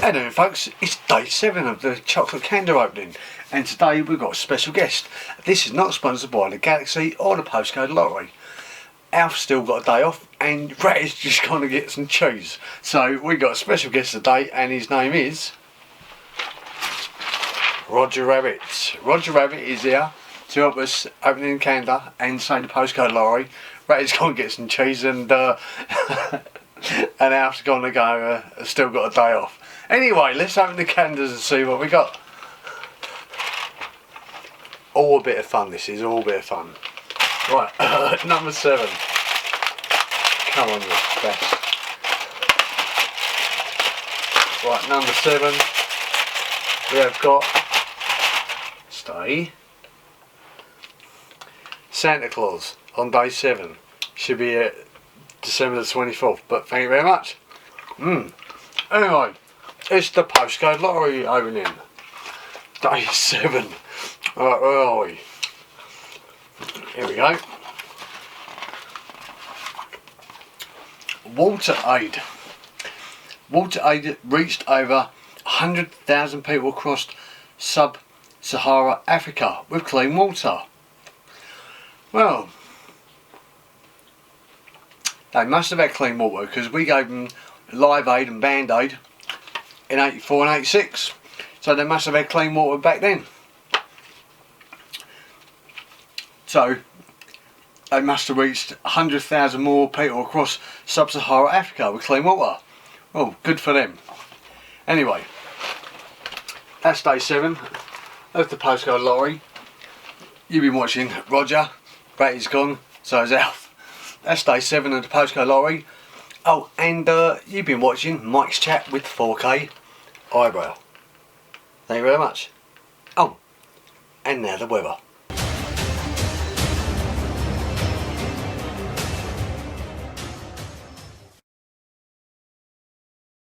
Hello folks, it's day 7 of the chocolate candle opening, and today we've got a special guest. This is not sponsored by the Galaxy or the postcode lottery. Alf's still got a day off and Rat is just going to get some cheese. So we've got a special guest today, and his name is Roger Rabbit. Roger Rabbit is here to help us opening the candle and say the postcode lottery. Rat is going to get some cheese and and Alf's going to go, still got a day off. Anyway, let's open the candles and see what we got. All a bit of fun, this is all a bit of fun. Right, number 7. Come on, you best. Right, number 7. We have got Santa Claus on day 7. Should be December the 24th, but thank you very much. Anyway, it's the postcode lottery opening. Day 7. Alright, where are we? Here we go. Water aid. Water aid reached over 100,000 people across sub-Sahara Africa with clean water. Well, they must have had clean water because we gave them Live Aid and Band Aid in 84 and 86. So they must have had clean water back then. So they must have reached 100,000 more people across sub-Sahara Africa with clean water. Well, good for them. Anyway, that's day 7 of the postcode lottery. You've been watching Roger. Rat is gone, so is Alf. That's day 7 of the postcode lottery. Oh, and you've been watching Mike's Chat with 4K eyebrow. Thank you very much. Oh, and now the weather.